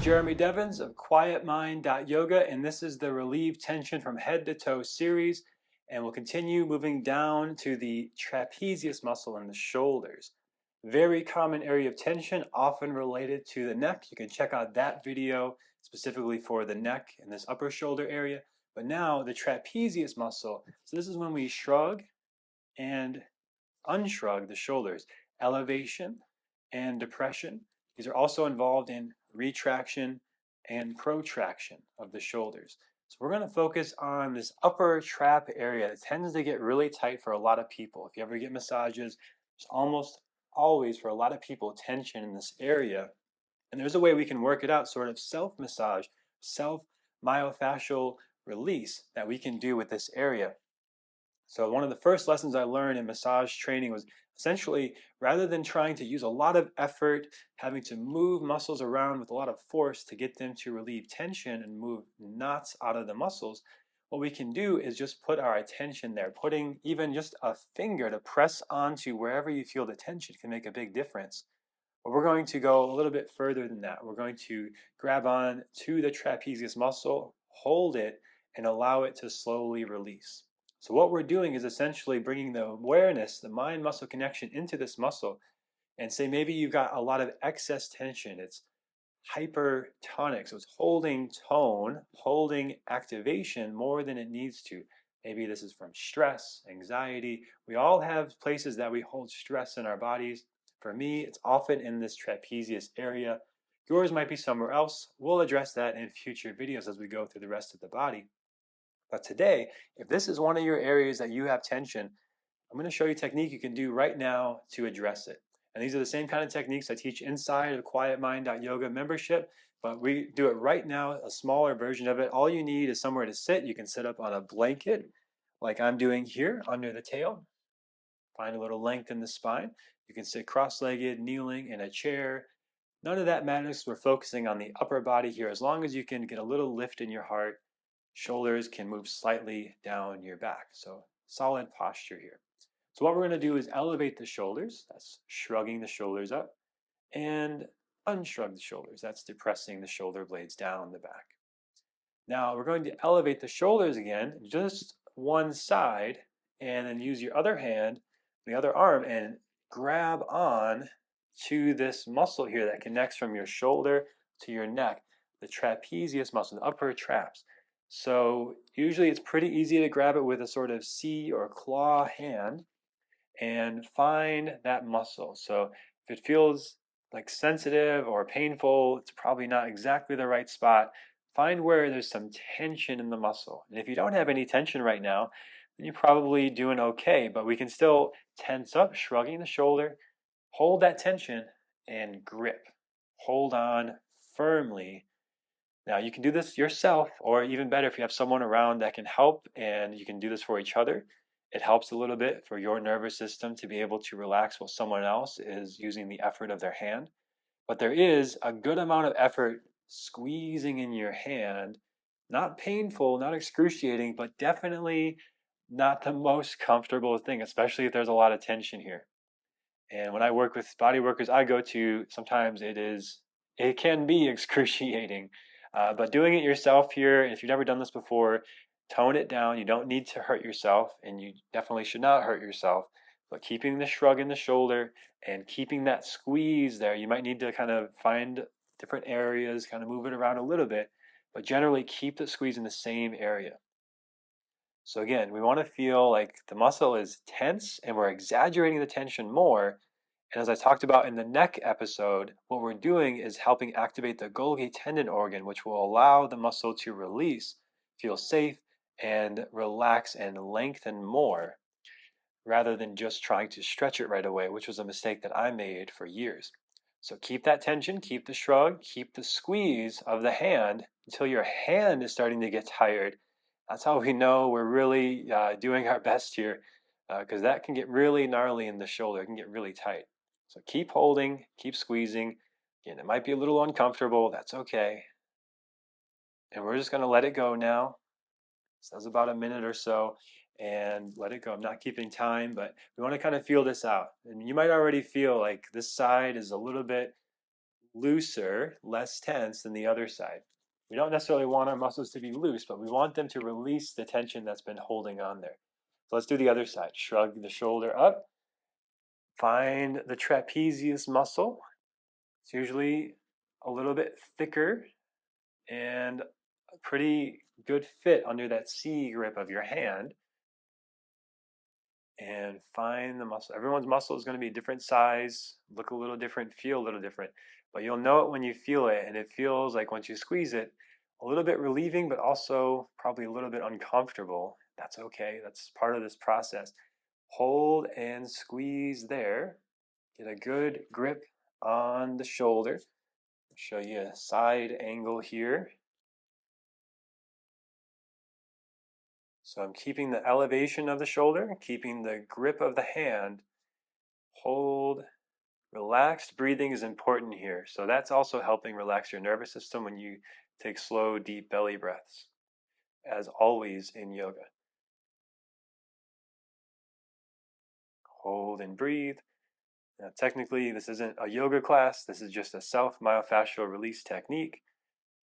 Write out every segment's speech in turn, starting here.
Jeremy Devins of QuietMind.Yoga, and this is the Relieve Tension from Head to Toe series. And we'll continue moving down to the trapezius muscle in the shoulders. Very common area of tension, often related to the neck. You can check out that video specifically for the neck and this upper shoulder area. But now the trapezius muscle. So this is when we shrug and unshrug the shoulders, elevation and depression. These are also involved in retraction and protraction of the shoulders. So we're going to focus on this upper trap area that tends to get really tight for a lot of people. If you ever get massages, there's almost always for a lot of people tension in this area. And there's a way we can work it out, sort of self-massage, self-myofascial release that we can do with this area. So one of the first lessons I learned in massage training was essentially, rather than trying to use a lot of effort, having to move muscles around with a lot of force to get them to relieve tension and move knots out of the muscles, what we can do is just put our attention there. Putting even just a finger to press onto wherever you feel the tension can make a big difference. But we're going to go a little bit further than that. We're going to grab on to the trapezius muscle, hold it, and allow it to slowly release. So what we're doing is essentially bringing the awareness, the mind-muscle connection into this muscle, and say maybe you've got a lot of excess tension. It's hypertonic, so it's holding tone, holding activation more than it needs to. Maybe this is from stress, anxiety. We all have places that we hold stress in our bodies. For me, it's often in this trapezius area. Yours might be somewhere else. We'll address that in future videos as we go through the rest of the body. But today, if this is one of your areas that you have tension, I'm going to show you a technique you can do right now to address it. And these are the same kind of techniques I teach inside of QuietMind.Yoga membership, but we do it right now, a smaller version of it. All you need is somewhere to sit. You can sit up on a blanket like I'm doing here under the tail. Find a little length in the spine. You can sit cross-legged, kneeling in a chair. None of that matters. We're focusing on the upper body here. As long as you can get a little lift in your heart, shoulders can move slightly down your back. So solid posture here. So what we're going to do is elevate the shoulders. That's shrugging the shoulders up. And unshrug the shoulders. That's depressing the shoulder blades down the back. Now we're going to elevate the shoulders again, just one side, and then use your other hand, the other arm, and grab on to this muscle here that connects from your shoulder to your neck, the trapezius muscle, the upper traps. So usually it's pretty easy to grab it with a sort of C or claw hand and find that muscle. So if it feels like sensitive or painful, it's probably not exactly the right spot. Find where there's some tension in the muscle. And if you don't have any tension right now, then you're probably doing okay, but we can still tense up, shrugging the shoulder, hold that tension, and grip. Hold on firmly. Now you can do this yourself, or even better if you have someone around that can help, and you can do this for each other. It helps a little bit for your nervous system to be able to relax while someone else is using the effort of their hand. But there is a good amount of effort squeezing in your hand. Not painful, not excruciating, but definitely not the most comfortable thing, especially if there's a lot of tension here. And when I work with body workers I go to, sometimes it can be excruciating. But doing it yourself here, if you've never done this before, tone it down. You don't need to hurt yourself, and you definitely should not hurt yourself. But keeping the shrug in the shoulder and keeping that squeeze there, you might need to kind of find different areas, kind of move it around a little bit, but generally keep the squeeze in the same area. So again, we want to feel like the muscle is tense and we're exaggerating the tension more. And as I talked about in the neck episode, what we're doing is helping activate the Golgi tendon organ, which will allow the muscle to release, feel safe, and relax and lengthen more, rather than just trying to stretch it right away, which was a mistake that I made for years. So keep that tension, keep the shrug, keep the squeeze of the hand until your hand is starting to get tired. That's how we know we're really doing our best here, because that can get really gnarly in the shoulder. It can get really tight. So keep holding, keep squeezing. Again, it might be a little uncomfortable. That's okay. And we're just going to let it go now. So that's about a minute or so, and let it go. I'm not keeping time, but we want to kind of feel this out. And you might already feel like this side is a little bit looser, less tense than the other side. We don't necessarily want our muscles to be loose, but we want them to release the tension that's been holding on there. So let's do the other side. Shrug the shoulder up. Find the trapezius muscle. It's usually a little bit thicker and a pretty good fit under that C grip of your hand. And find the muscle. Everyone's muscle is going to be different size, look a little different, feel a little different, but you'll know it when you feel it. And it feels like once you squeeze it, a little bit relieving, but also probably a little bit uncomfortable. That's okay. That's part of this process. Hold and squeeze there. Get a good grip on the shoulder. I'll show you a side angle here. So I'm keeping the elevation of the shoulder, keeping the grip of the hand. Hold. Relaxed breathing is important here. So that's also helping relax your nervous system when you take slow, deep belly breaths, as always in yoga. Hold and breathe. Now, technically, this isn't a yoga class. This is just a self-myofascial release technique.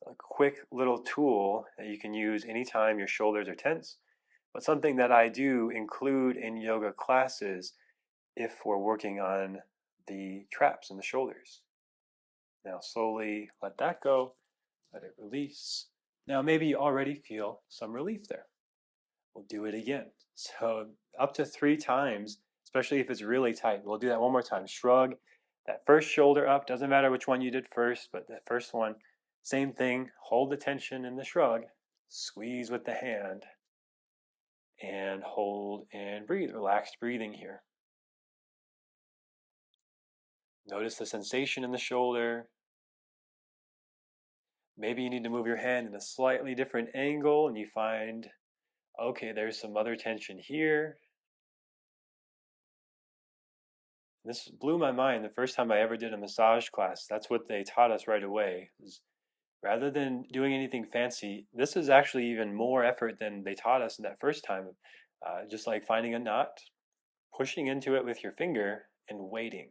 It's a quick little tool that you can use anytime your shoulders are tense, but something that I do include in yoga classes if we're working on the traps in the shoulders. Now slowly let that go, let it release. Now maybe you already feel some relief there. We'll do it again. So up to 3 times, especially if it's really tight. We'll do that one more time. Shrug that first shoulder up. Doesn't matter which one you did first, but that first one, same thing. Hold the tension in the shrug. Squeeze with the hand. And hold and breathe. Relaxed breathing here. Notice the sensation in the shoulder. Maybe you need to move your hand in a slightly different angle and you find, okay, there's some other tension here. This blew my mind the first time I ever did a massage class. That's what they taught us right away. Rather than doing anything fancy, this is actually even more effort than they taught us in that first time. Just like finding a knot, pushing into it with your finger, and waiting.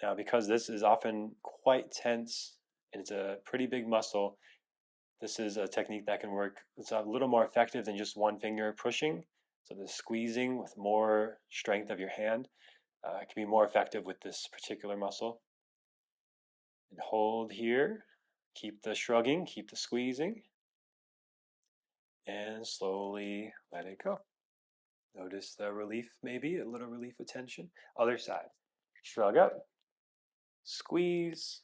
Now, because this is often quite tense and it's a pretty big muscle, this is a technique that can work. It's a little more effective than just one finger pushing. So the squeezing with more strength of your hand can be more effective with this particular muscle. And hold here. Keep the shrugging, keep the squeezing. And slowly let it go. Notice the relief, maybe a little relief of tension. Other side. Shrug up. Squeeze.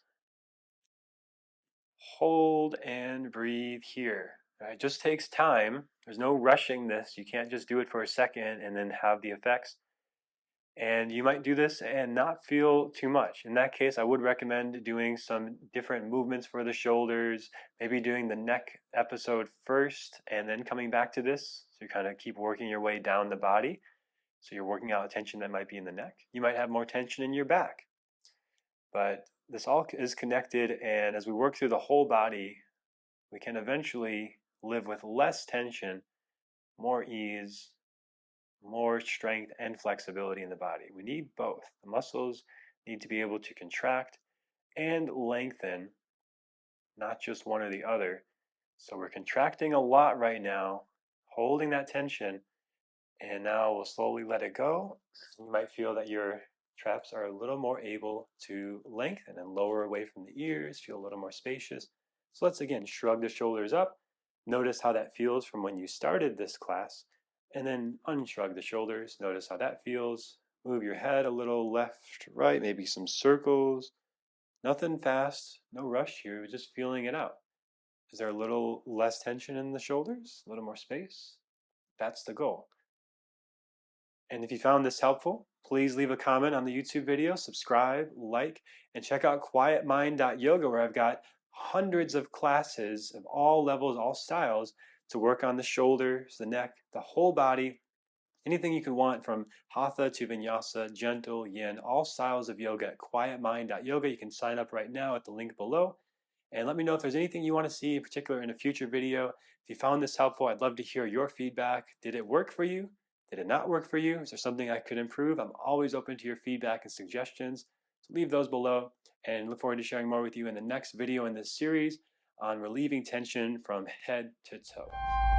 Hold and breathe here. It just takes time. There's no rushing this. You can't just do it for a second and then have the effects. And you might do this and not feel too much. In that case, I would recommend doing some different movements for the shoulders, maybe doing the neck episode first and then coming back to this. So you kind of keep working your way down the body. So you're working out tension that might be in the neck. You might have more tension in your back. But this all is connected, and as we work through the whole body, we can eventually live with less tension, more ease, more strength and flexibility in the body. We need both. The muscles need to be able to contract and lengthen, not just one or the other. So we're contracting a lot right now, holding that tension, and now we'll slowly let it go. You might feel that your traps are a little more able to lengthen and lower away from the ears, feel a little more spacious. So let's again shrug the shoulders up. Notice how that feels from when you started this class, and then unshrug the shoulders. Notice how that feels. Move your head a little left, right, maybe some circles. Nothing fast, no rush here, just feeling it out. Is there a little less tension in the shoulders? A little more space? That's the goal. And if you found this helpful, please leave a comment on the YouTube video, subscribe, like, and check out quietmind.yoga, where I've got hundreds of classes of all levels, all styles to work on the shoulders, the neck, the whole body, anything you could want from hatha to vinyasa, gentle, yin, all styles of yoga at quietmind.yoga. You can sign up right now at the link below. And let me know if there's anything you want to see in particular in a future video. If you found this helpful, I'd love to hear your feedback. Did it work for you? Did it not work for you? Is there something I could improve? I'm always open to your feedback and suggestions. So leave those below and look forward to sharing more with you in the next video in this series on relieving tension from head to toe.